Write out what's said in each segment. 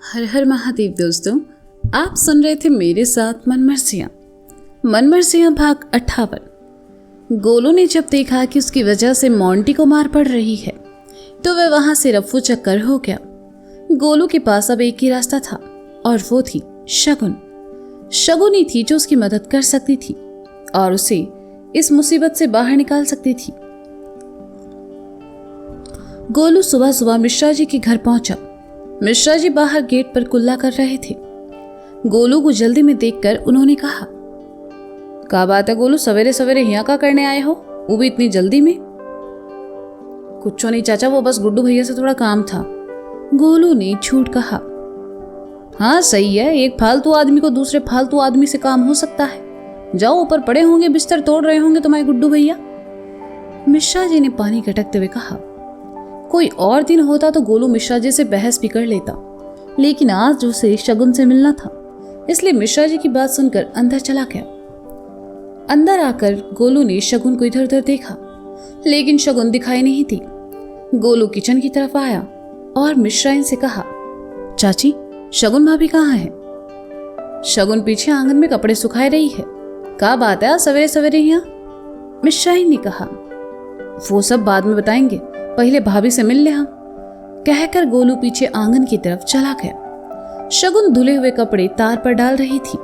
हर हर महादेव दोस्तों, आप सुन रहे थे मेरे साथ मनमर्सियाँ भाग 58। गोलू ने जब देखा कि उसकी वजह से मोंटी को मार पड़ रही है तो वह वहां से रफ्फू चक्कर हो गया। गोलू के पास अब एक ही रास्ता था और वो थी शगुन ही थी जो उसकी मदद कर सकती थी और उसे इस मुसीबत से बाहर निकाल सकती थी। गोलू सुबह सुबह मिश्रा जी के घर पहुंचा। मिश्रा जी बाहर गेट पर कुल्ला कर रहे थे। गोलू को जल्दी में देखकर उन्होंने कहा, क्या बात है गोलू, सवेरे सवेरे यहाँ क्या करने आए हो, वो भी इतनी जल्दी में? कुछ नहीं चाचा, वो बस गुड्डू भैया से थोड़ा काम था। गोलू ने झूठ कहा। हाँ सही है, एक फालतू आदमी को दूसरे फालतू आदमी से काम हो सकता है। जाओ, ऊपर पड़े होंगे, बिस्तर तोड़ रहे होंगे तुम्हारे गुड्डू भैया। मिश्रा जी ने पानी गटकते हुए कहा। कोई और दिन होता तो गोलू मिश्रा जी से बहस भी कर लेता, लेकिन आज उसे शगुन से मिलना था, इसलिए मिश्रा जी की बात सुनकर अंदर चला गया। अंदर आकर गोलू ने शगुन को इधर उधर देखा, लेकिन शगुन दिखाई नहीं थी। गोलू किचन की तरफ आया और मिश्राइन से कहा, चाची शगुन भाभी कहाँ है? शगुन पीछे आंगन में कपड़े सुखाए रही है। क्या बात है सवेरे सवेरे यहाँ? मिश्राइन ने कहा। वो सब बाद में बताएंगे, पहले भाभी से मिल ले हम, कहकर गोलू पीछे आंगन की तरफ चला गया। शगुन धुले हुए कपड़े तार पर डाल रही थी।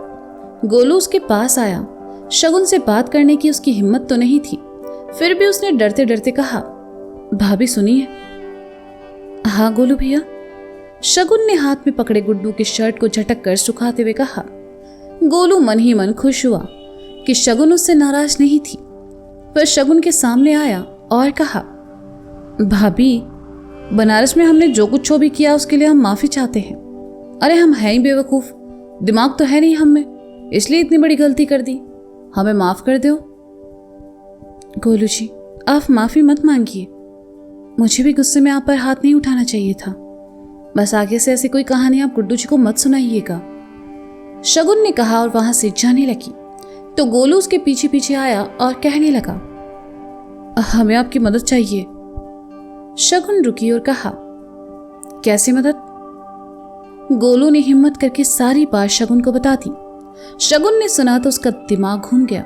गोलू उसके पास आया। शगुन से बात करने की उसकी हिम्मत तो नहीं थी, फिर भी उसने डरते डरते कहा, भाभी सुनिए। हाँ गोलू भैया। शगुन ने हाथ में पकड़े गुड्डू की शर्ट को झटक कर सुखाते हुए कहा। गोलू मन ही मन खुश हुआ कि शगुन उससे नाराज नहीं थी। वह शगुन के सामने आया और कहा, भाभी बनारस में हमने जो कुछ भी किया उसके लिए हम माफी चाहते हैं। अरे हम हैं ही बेवकूफ, दिमाग तो है नहीं हम में, इसलिए इतनी बड़ी गलती कर दी, हमें माफ कर दो। गोलू जी आप माफी मत मांगिए, मुझे भी गुस्से में आप पर हाथ नहीं उठाना चाहिए था। बस आगे से ऐसी कोई कहानी आप गुड्डू जी को मत सुनाइएगा, शगुन ने कहा और वहां से जाने लगी। तो गोलू उसके पीछे पीछे आया और कहने लगा, हमें आपकी मदद चाहिए। शगुन रुकी और कहा, कैसी मदद? गोलू ने हिम्मत करके सारी बात शगुन को बता दी। शगुन ने सुना तो उसका दिमाग घूम गया।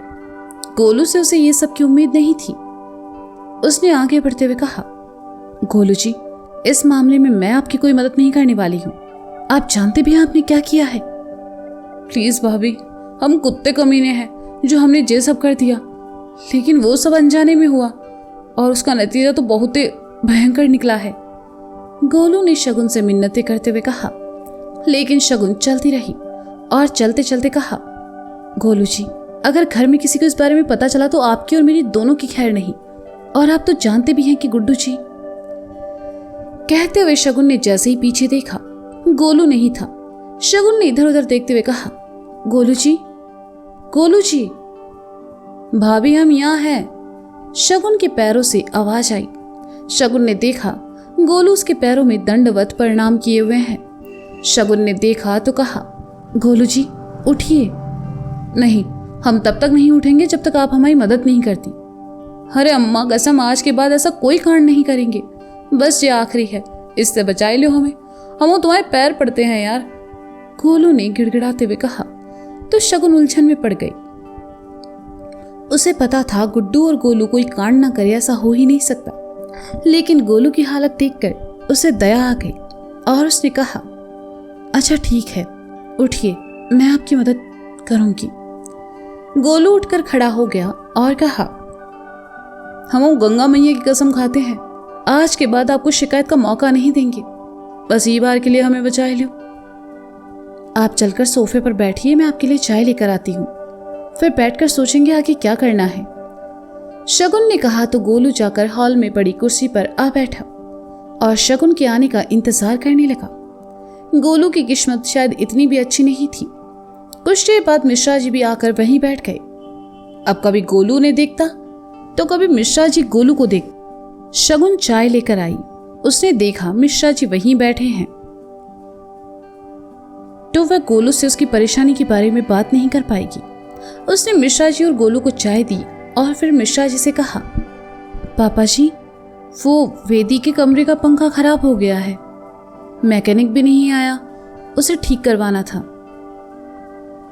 गोलू से उसे ये सब की उम्मीद नहीं थी। उसने आगे बढ़ते हुए कहा, गोलू जी इस मामले में मैं आपकी कोई मदद नहीं करने वाली हूं, आप जानते भी हैं आपने क्या किया है। प्लीज भाभी, हम कुत्ते कमीने हैं जो हमने ये सब कर दिया, लेकिन वो सब अनजाने में हुआ और उसका नतीजा तो बहुत भयंकर निकला है। गोलू ने शगुन से मिन्नतें करते हुए कहा, लेकिन शगुन चलती रही और चलते चलते कहा, गोलू जी अगर घर में किसी को इस बारे में पता चला तो आपकी और मेरी दोनों की खैर नहीं, और आप तो जानते भी हैं कि गुड्डू जी। कहते हुए शगुन ने जैसे ही पीछे देखा, गोलू नहीं था। शगुन ने इधर उधर देखते हुए कहा, गोलू जी भाभी हम यहाँ हैं। शगुन के पैरों से आवाज आई। शगुन ने देखा गोलू उसके पैरों में दंडवत प्रणाम किए हुए हैं। शगुन ने देखा तो कहा, गोलू जी उठिए। नहीं, हम तब तक नहीं उठेंगे जब तक आप हमारी मदद नहीं करती। अरे अम्मा कसम, आज के बाद ऐसा कोई कांड नहीं करेंगे, बस ये आखिरी है, इससे बचाई लो हमें, हम तुम्हारे पैर पड़ते हैं यार, गोलू ने गिड़गिड़ाते हुए कहा। तो शगुन उलझन में पड़ गई। उसे पता था गुड्डू और गोलू कोई कांड ना करे, ऐसा हो ही नहीं सकता, लेकिन गोलू की हालत देखकर उसे दया आ गई और उसने कहा, अच्छा ठीक है उठिए, मैं आपकी मदद करूंगी। गोलू उठकर खड़ा हो गया और कहा, हम गंगा मैया की कसम खाते हैं, आज के बाद आपको शिकायत का मौका नहीं देंगे, बस ये बार के लिए हमें बचा लो। आप चलकर सोफे पर बैठिए, मैं आपके लिए चाय लेकर आती हूँ, फिर बैठकर सोचेंगे आगे क्या करना है। शगुन ने कहा तो गोलू जाकर हॉल में पड़ी कुर्सी पर आ बैठा और शगुन के आने का इंतजार करने लगा। गोलू की किस्मत शायद इतनी भी अच्छी नहीं थी। कुछ देर बाद मिश्रा जी भी आकर वहीं बैठ गए। अब कभी गोलू ने देखता तो कभी मिश्रा जी गोलू को देख। शगुन चाय लेकर आई। उसने देखा मिश्रा जी वहीं बैठे हैं तो वह गोलू से उसकी परेशानी के बारे में बात नहीं कर पाएगी। उसने मिश्रा जी और गोलू को चाय दी और फिर मिश्रा जी से कहा, पापा जी वो वेदी के कमरे का पंखा खराब हो गया है, मैकेनिक भी नहीं आया, उसे ठीक करवाना था।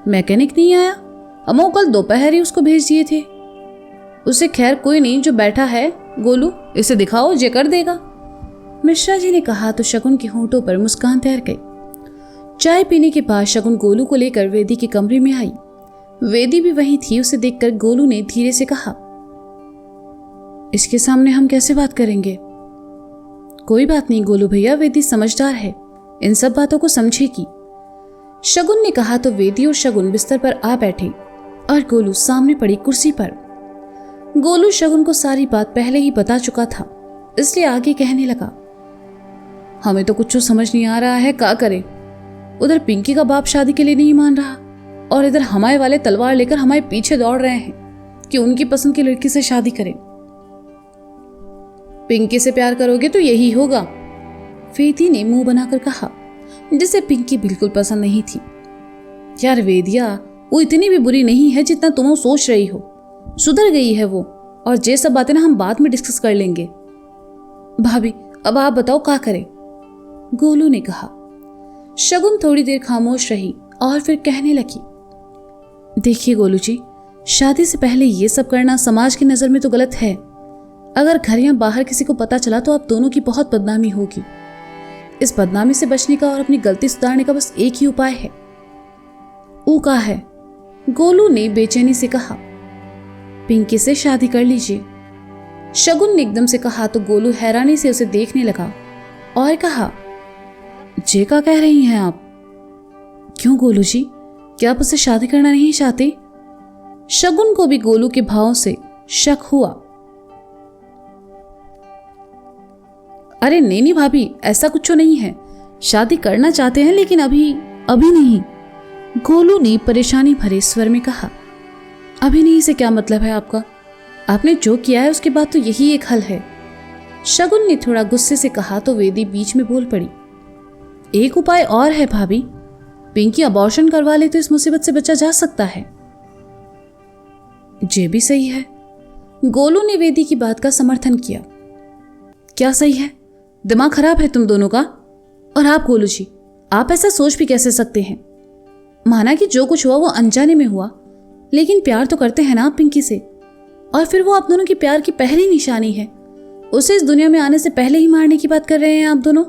मैकेनिक नहीं आया? हम कल दोपहर ही उसको भेज दिए थे। उसे खैर कोई नहीं, जो बैठा है गोलू, इसे दिखाओ, जे कर देगा। मिश्रा जी ने कहा तो शगुन के होंठों पर मुस्कान तैर गई। चाय पीने के बाद शगुन गोलू को लेकर वेदी के कमरे में आई। वेदी भी वहीं थी। उसे देखकर गोलू ने धीरे से कहा, इसके सामने हम कैसे बात करेंगे? कोई बात नहीं गोलू भैया, वेदी समझदार है, इन सब बातों को समझेगी। शगुन ने कहा तो वेदी और शगुन बिस्तर पर आ बैठे और गोलू सामने पड़ी कुर्सी पर। गोलू शगुन को सारी बात पहले ही बता चुका था, इसलिए आगे कहने लगा, हमें तो कुछ समझ नहीं आ रहा है, क्या करें। उधर पिंकी का बाप शादी के लिए नहीं मान रहा और इधर हमारे वाले तलवार लेकर हमारे पीछे दौड़ रहे हैं कि उनकी पसंद की लड़की से शादी करें। पिंकी से प्यार करोगे तो यही होगा, वेदी ने मुंह बनाकर कहा, जिसे पिंकी बिल्कुल पसंद नहीं थी। यार वेदिया, वो इतनी भी बुरी नहीं है जितना तुम सोच रही हो, सुधर गई है वो, और ये सब बातें ना हम बाद में डिस्कस कर लेंगे। भाभी अब आप बताओ क्या करें? गोलू ने कहा। शगुन थोड़ी देर खामोश रही और फिर कहने लगी, देखिए गोलू जी, शादी से पहले ये सब करना समाज की नजर में तो गलत है। अगर घर या बाहर किसी को पता चला तो आप दोनों की बहुत बदनामी होगी। इस बदनामी से बचने का और अपनी गलती सुधारने का बस एक ही उपाय है। ऊ का है? गोलू ने बेचैनी से कहा, पिंकी से शादी कर लीजिए। शगुन ने एकदम से कहा तो गोलू हैरानी से उसे देखने लगा और कहा, जे का कह रही हैं आप? क्यों गोलू जी, क्या आप उससे शादी करना नहीं चाहते? शगुन को भी गोलू के भावों से शक हुआ। अरे नहीं भाभी, ऐसा कुछ नहीं है, शादी करना चाहते हैं लेकिन अभी नहीं। गोलू ने परेशानी भरे स्वर में कहा। अभी नहीं से क्या मतलब है आपका? आपने जो किया है उसके बाद तो यही एक हल है। शगुन ने थोड़ा गुस्से से कहा तो वेदी बीच में बोल पड़ी, एक उपाय और है भाभी, पिंकी अबॉर्शन करवा ले तो इस मुसीबत से बचा जा सकता है। ये भी सही है। गोलू ने वेदी की बात का समर्थन किया। क्या सही है? दिमाग खराब है तुम दोनों का। और आप गोलू जी, आप ऐसा सोच भी कैसे सकते हैं? माना कि जो कुछ हुआ वो अनजाने में हुआ, लेकिन प्यार तो करते हैं ना आप पिंकी से, और फिर वो आप दोनों की प्यार की पहली निशानी है। उसे इस दुनिया में आने से पहले ही मारने की बात कर रहे हैं आप दोनों।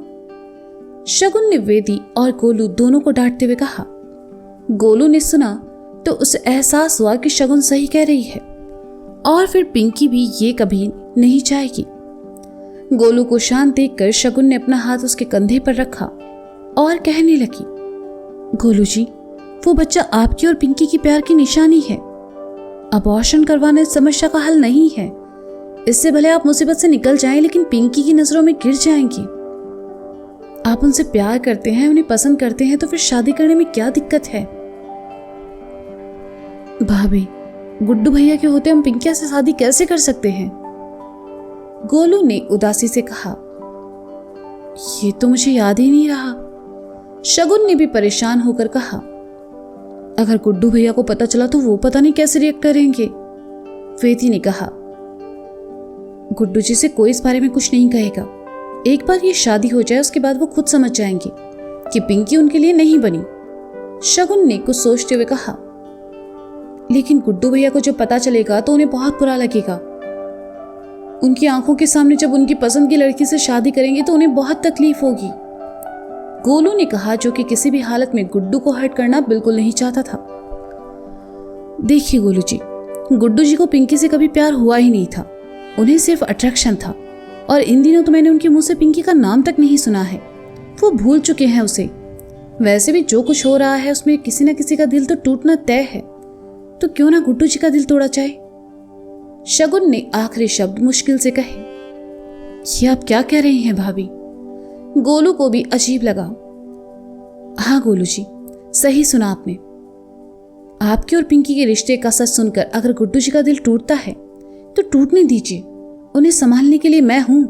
शगुन ने वेदी और गोलू दोनों को डांटते हुए कहा। गोलू ने सुना तो उसे एहसास हुआ कि शगुन सही कह रही है और फिर पिंकी भी ये कभी नहीं चाहेगी। गोलू को शांत देखकर शगुन ने अपना हाथ उसके कंधे पर रखा और कहने लगी, गोलू जी, वो बच्चा आपकी और पिंकी की प्यार की निशानी है। अबॉर्शन करवाना इस समस्या का हल नहीं है। इससे भले आप मुसीबत से निकल जाएं, लेकिन पिंकी की नजरों में गिर जाएंगी। आप उनसे प्यार करते हैं, उन्हें पसंद करते हैं, तो फिर शादी करने में क्या दिक्कत है? भाभी, गुड्डू भैया के होते हम पिंकिया से शादी कैसे कर सकते हैं? गोलू ने उदासी से कहा। ये तो मुझे याद ही नहीं रहा। शगुन ने भी परेशान होकर कहा, अगर गुड्डू भैया को पता चला तो वो पता नहीं कैसे रिएक्ट करेंगे। वेदी ने कहा, गुड्डू जी से कोई इस बारे में कुछ नहीं कहेगा। एक बार ये शादी हो जाए उसके बाद वो खुद समझ जाएंगे कि पिंकी उनके लिए नहीं बनी। शगुन ने कुछ सोचते हुए कहा, लेकिन गुड्डू भैया को जब पता चलेगा तो उन्हें बहुत बुरा लगेगा। उनकी आंखों के सामने जब उनकी पसंद की लड़की से शादी करेंगे तो उन्हें बहुत तकलीफ होगी। गोलू ने कहा, जो कि किसी भी हालत में गुड्डू को हर्ट करना बिल्कुल नहीं चाहता था। देखिए गोलू जी, गुड्डू जी को पिंकी से कभी प्यार हुआ ही नहीं था, उन्हें सिर्फ अट्रैक्शन था। और इन दिनों तो मैंने उनके मुंह से पिंकी का नाम तक नहीं सुना है। वो भूल चुके हैं उसे। वैसे भी जो कुछ हो रहा है उसमें किसी न किसी का दिल तो टूटना तय है, तो क्यों ना गुड्डू जी का दिल तोड़ा जाए। शगुन ने आखिरी शब्द मुश्किल से कहे। ये आप क्या कह रही हैं भाभी? गोलू को भी अजीब लगा। हाँ गोलू जी, सही सुना आपने। आपके और पिंकी के रिश्ते का सच सुनकर अगर गुड्डू जी का दिल टूटता है तो टूटने दीजिए, उन्हें संभालने के लिए मैं हूं।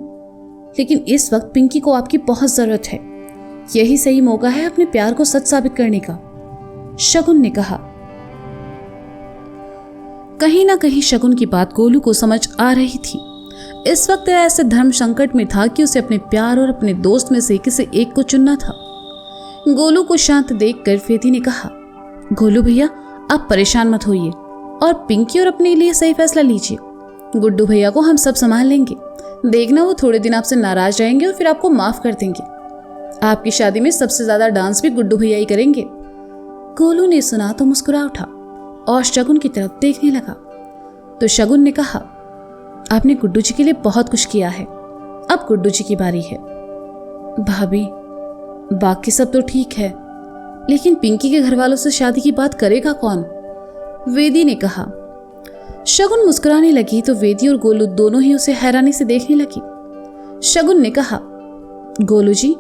लेकिन इस वक्त पिंकी को आपकी बहुत जरूरत है। यही सही मौका है अपने प्यार को सच साबित करने का, शगुन ने कहा। कहीं ना कहीं शगुन की बात गोलू को समझ आ रही थी। इस वक्त ऐसे धर्म संकट में था कि उसे अपने प्यार और अपने दोस्त में से किसी एक को चुनना था। गोलू को शांत देखकर वेदी ने कहा, गोलू भैया आप परेशान मत होइए और पिंकी और अपने लिए सही फैसला लीजिए। गुड्डू भैया को हम सब संभाल लेंगे। देखना वो थोड़े दिन आपसे नाराज रहेंगे और फिर आपको माफ कर देंगे। आपकी शादी में सबसे ज्यादा डांस भी गुड्डू भैया ही करेंगे। गोलू ने सुना तो मुस्कुरा उठा और शगुन की तरफ देखने लगा। तो शगुन ने कहा, आपने गुड्डू जी के लिए बहुत कुछ किया है, अब गुड्डू जी की बारी है। भाभी बाकी सब तो ठीक है, लेकिन पिंकी के घर वालों से शादी की बात करेगा कौन? वेदी ने कहा। शगुन मुस्कुराने लगी तो वेदी और गोलू दोनों ही उसे हैरानी से देखने लगी। शगुन ने कहा, गोलू जी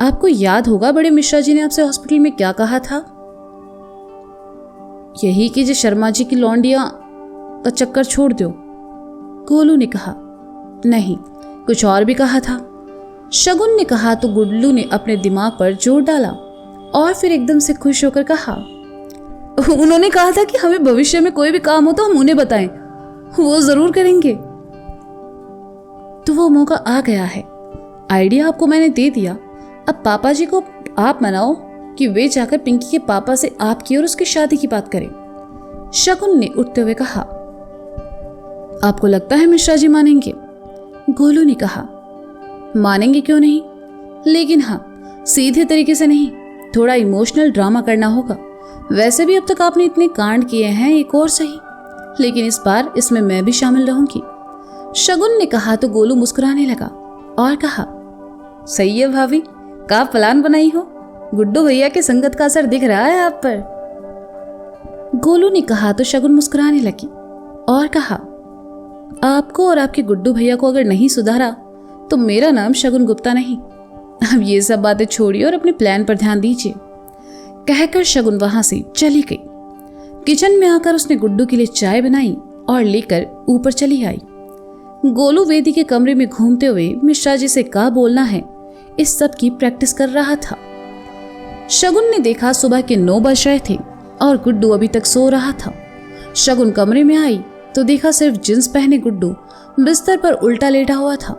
आपको याद होगा बड़े मिश्रा जी ने आपसे हॉस्पिटल में क्या कहा था? यही कि जो शर्मा जी की लौंडिया का चक्कर छोड़ दो। गोलू ने कहा, नहीं कुछ और भी कहा था। शगुन ने कहा तो गुड्डू ने अपने दिमाग पर जोर डाला और फिर एकदम से खुश होकर कहा, उन्होंने कहा था कि हमें भविष्य में कोई भी काम हो तो हम उन्हें बताएं, वो जरूर करेंगे। तो वो मौका आ गया है। आइडिया आपको मैंने दे दिया, अब पापा जी को आप मनाओ कि वे जाकर पिंकी के पापा से आपकी और उसकी शादी की बात करें। शगुन ने उठते हुए कहा, आपको लगता है मिश्रा जी मानेंगे? गोलू ने कहा, मानेंगे क्यों नहीं, लेकिन हाँ सीधे तरीके से नहीं, थोड़ा इमोशनल ड्रामा करना होगा। वैसे भी अब तक आपने इतने कांड किए हैं, एक और सही, लेकिन इस बार इसमें मैं भी शामिल रहूंगी। शगुन ने कहा तो गोलू मुस्कुराने लगा और कहा, सही है भाभी, का प्लान बनाई हो? गुड्डू भैया के संगत का असर दिख रहा है आप पर। गोलू ने कहा तो शगुन मुस्कुराने लगी और कहा, आपको और आपके गुड्डू भैया को अगर नहीं सुधारा तो मेरा नाम शगुन गुप्ता नहीं। अब ये सब बातें छोड़िए और अपने प्लान पर ध्यान दीजिए। कहकर शगुन वहां से चली गई। किचन में आकर उसने गुड्डू के लिए चाय बनाई और लेकर ऊपर चली आई। गोलू वेदी के कमरे में घूमते हुए मिश्रा जी से क्या बोलना है इस सब की प्रैक्टिस कर रहा था। शगुन ने देखा सुबह के 9 बज रहे थे और गुड्डू अभी तक सो रहा था। शगुन कमरे में आई तो देखा सिर्फ जींस पहने गुड्डू बिस्तर पर उल्टा लेटा हुआ था।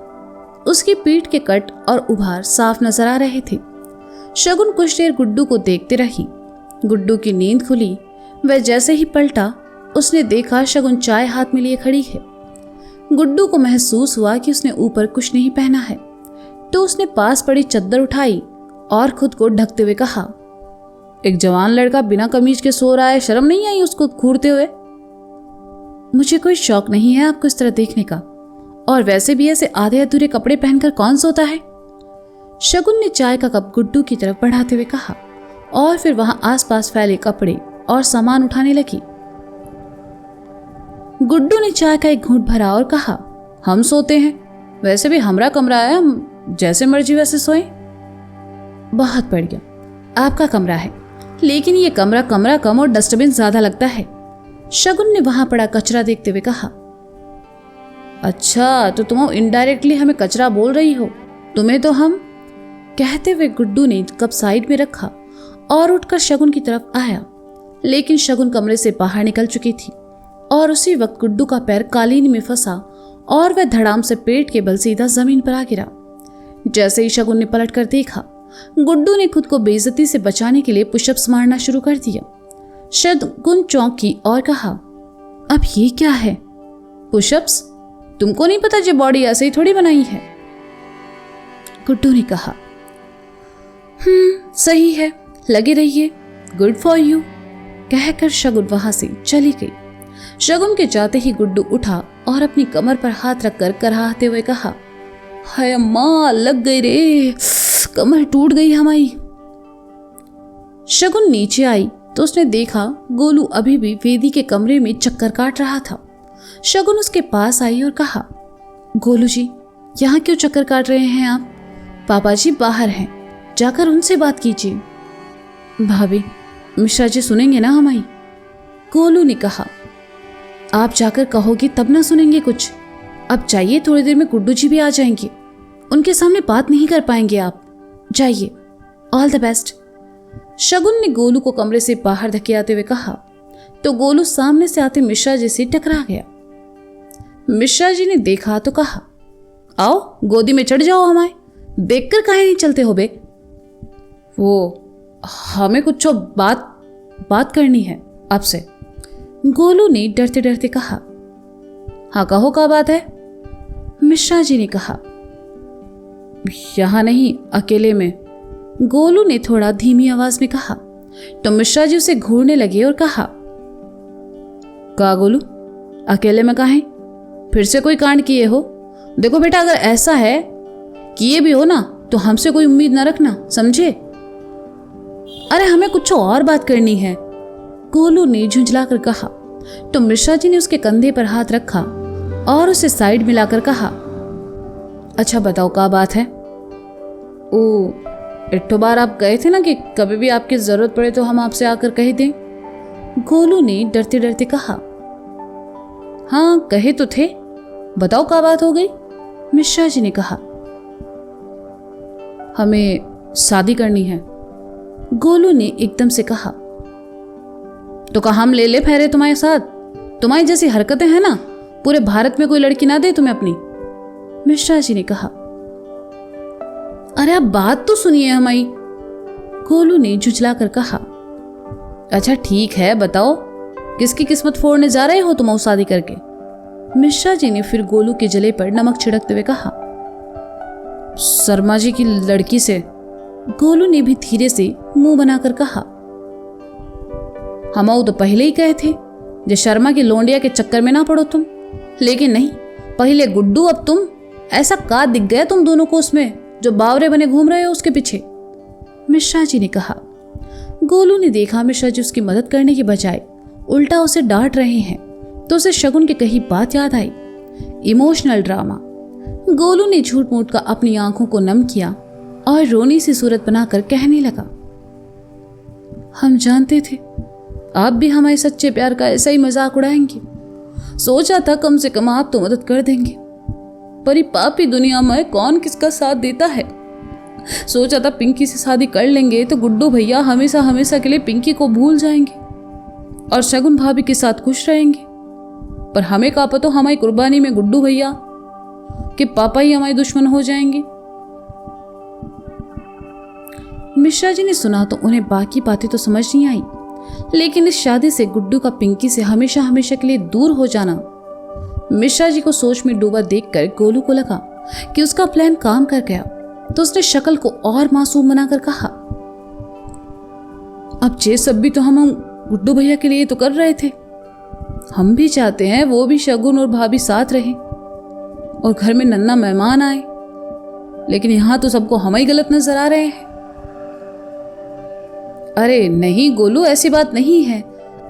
उसकी पीठ के कट और उभार साफ नजर आ रहे थे। शगुन कुछ देर गुड्डू को देखते रही। गुड्डू की नींद खुली। वह जैसे ही पलटा उसने देखा शगुन चाय हाथ में लिए खड़ी है। गुड्डू को महसूस हुआ कि उसने ऊपर कुछ नहीं पहना है, तो उसने पास पड़ी चद्दर उठाई और खुद को ढकते हुए कहा, एक जवान लड़का बिना कमीज के सो रहा है, शर्म नहीं आई उसको घूरते हुए? मुझे कोई शौक नहीं है आपको इस तरह देखने का, और वैसे भी ऐसे आधे अधूरे कपड़े पहनकर कौन सोता है? शगुन ने चाय का कप गुड्डू की तरफ बढ़ाते हुए कहा और फिर वहां आसपास फैले कपड़े और सामान उठाने लगी। गुड्डू ने चाय का एक घूंट भरा और कहा, हम सोते हैं, वैसे भी हमारा कमरा है, हम जैसे मर्जी वैसे सोएं। बहुत बढ़िया, आपका कमरा है, लेकिन ये कमरा कम और डस्टबिन ज्यादा लगता है। शगुन ने वहां पड़ा कचरा देखते हुए कहा। अच्छा, तो तुम इनडायरेक्टली हमें कचरा बोल रही हो? तुम्हें तो हम। कहते हुए गुड्डू ने कप साइड में रखा और उठकर शगुन की तरफ आया, लेकिन शगुन कमरे से बाहर निकल चुकी थी और उसी वक्त गुड्डू का पैर कालीन में फंसा और वह धड़ाम से पेट के बल सीधा जमीन पर आ गिरा। जैसे ही शगुन ने पलट कर देखा, गुड्डू ने खुद को बेइज्जती से बचाने के लिए पुशअप्स मारना शुरू कर दिया। शगुन चौंकी और कहा, अब ये क्या है? पुशअप्स? तुमको नहीं पता जो बॉडी ऐसे ही थोड़ी बनाई है? गुड्डू ने कहा, सही है, लगे रहिए, गुड फॉर यू। कहकर शगुन वहां से चली गई। शगुन के जाते ही गुड्डू उठा और अपनी कमर पर हाथ रखकर कराहते हुए कहा, हाय अम्मा, लग गई रे, कमर टूट गई हमारी। शगुन नीचे आई तो उसने देखा गोलू अभी भी वेदी के कमरे में चक्कर काट रहा था। शगुन उसके पास आई और कहा, गोलू जी, यहाँ क्यों चक्कर काट रहे हैं आप? पापा जी बाहर हैं, जाकर उनसे बात कीजिए। भाभी, मिश्रा जी सुनेंगे ना हमारी? गोलू ने कहा, आप जाकर कहोगी तब ना सुनेंगे कुछ। अब जाइए, थोड़ी देर में गुड्डू जी भी आ जाएंगे, उनके सामने बात नहीं कर पाएंगे आप। जाइए, ऑल द बेस्ट। शगुन ने गोलू को कमरे से बाहर धकेलते हुए कहा तो गोलू सामने से आते मिश्रा जी से टकरा गया। मिश्रा जी ने देखा तो कहा, आओ गोदी में चढ़ जाओ हमारे, देखकर काहे नहीं चलते हो बे? वो हमें कुछ बात करनी है आपसे, गोलू ने डरते डरते कहा। हाँ कहो, क्या बात है? मिश्रा जी ने कहा। यहाँ नहीं, अकेले में, गोलू ने थोड़ा धीमी आवाज में कहा। तो मिश्रा जी उसे घूरने लगे और कहा, का गोलू, अकेले में काहे? फिर से कोई कांड किए हो? देखो बेटा, अगर ऐसा है किए भी हो ना तो हमसे कोई उम्मीद ना रखना, समझे? अरे हमें कुछ और बात करनी है, गोलू ने झुंझलाकर कहा। तो मिश्रा जी ने उसके कंधे पर हाथ रखा और उसे साइड में लाकर कहा, अच्छा बताओ क्या बात है? ओ, इट्ठो बार आप गए थे ना कि कभी भी आपकी जरूरत पड़े तो हम आपसे आकर कह दें, गोलू ने डरते डरते कहा। हाँ कहे तो थे, बताओ क्या बात हो गई? मिश्रा जी ने कहा। हमें शादी करनी है, गोलू ने एकदम से कहा। तो कहा हम ले फेरे तुम्हारे साथ? तुम्हारी जैसी हरकतें हैं ना, पूरे भारत में कोई लड़की ना दे तुम्हें अपनी, मिश्रा जी ने कहा। अरे आप बात तो सुनिए हमारी, गोलू ने झुझला कर कहा। अच्छा ठीक है, बताओ किसकी किस्मत फोड़ने जा रहे हो तुम और शादी करके? मिश्रा जी ने फिर गोलू के गले पर नमक छिड़कते हुए कहा। शर्मा जी की लड़की से, गोलू ने भी धीरे से मुंह बनाकर कहा। हम तो पहले ही कहे थे जो शर्मा की लोंडिया के चक्कर में ना पड़ो तुम, लेकिन नहीं, पहले गुड्डू अब तुम। ऐसा का दिख गया तुम दोनों को उसमें जो बावरे बने घूम रहे हो उसके पीछे, मिश्रा जी ने कहा। गोलू ने देखा मिश्रा जी उसकी मदद करने की बजाय उल्टा उसे डांट रहे हैं, तो उसे शगुन की कही बात याद आई। Emotional drama. गोलू ने झूठ मूठ का अपनी आंखों को नम किया और रोनी सी सूरत बनाकर कहने लगा, हम जानते थे आप भी हमारे सच्चे प्यार का ऐसा ही मजाक उड़ाएंगे। सोचा था कम से कम आप तो मदद कर देंगे, पर ये पापी दुनिया में कौन किसका साथ देता है। सोचा था पिंकी से शादी कर लेंगे तो गुड्डू भैया हमेशा हमेशा के लिए पिंकी को भूल जाएंगे और शगुन भाभी के साथ खुश रहेंगे, पर हमें का पता हमारी कुर्बानी में गुड्डू भैया के पापा ही हमारे दुश्मन हो जाएंगे। मिश्रा जी ने सुना तो उन्हें बाकी बातें तो समझ नहीं आई, लेकिन इस शादी से गुड्डू का पिंकी से हमेशा हमेशा के लिए दूर हो जाना, मिश्रा जी को सोच में डूबा देखकर गोलू को लगा कि उसका प्लान काम कर गया, तो उसने शक्ल को और मासूम बनाकर कहा, अब ये सब भी तो हम गुड्डू भैया के लिए तो कर रहे थे। हम भी चाहते हैं वो भी शगुन और भाभी साथ रहे और घर में नन्ना मेहमान आए, लेकिन यहां तो सबको हम ही गलत नजर आ रहे हैं। अरे नहीं गोलू, ऐसी बात नहीं है,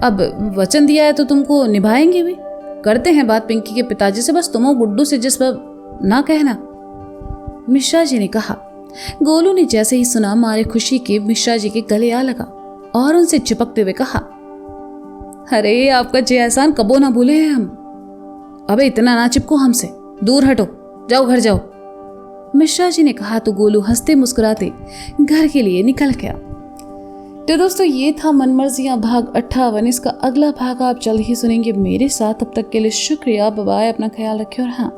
अब वचन दिया है तो तुमको निभाएंगे भी। करते हैं बात पिंकी के पिताजी से, बस तुम और गुड्डू से जिस पर ना कहना, मिश्रा जी ने कहा। गोलू ने जैसे ही सुना मारे खुशी के मिश्रा जी के गले आ लगा और उनसे चिपकते हुए कहा, अरे आपका जे एहसान कबो ना भूले हैं हम। अबे इतना ना चिपको हमसे, दूर हटो, जाओ घर जाओ, मिश्रा जी ने कहा। तो गोलू हंसते मुस्कुराते घर के लिए निकल गया। तो दोस्तों ये था मनमर्जियां भाग 58। इसका अगला भाग आप जल्द ही सुनेंगे मेरे साथ। तब तक के लिए शुक्रिया, बाय बाय, अपना ख्याल रखिए और हाँ,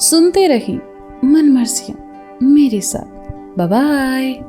सुनते रहिए मनमर्जियां मेरे साथ। Bye bye.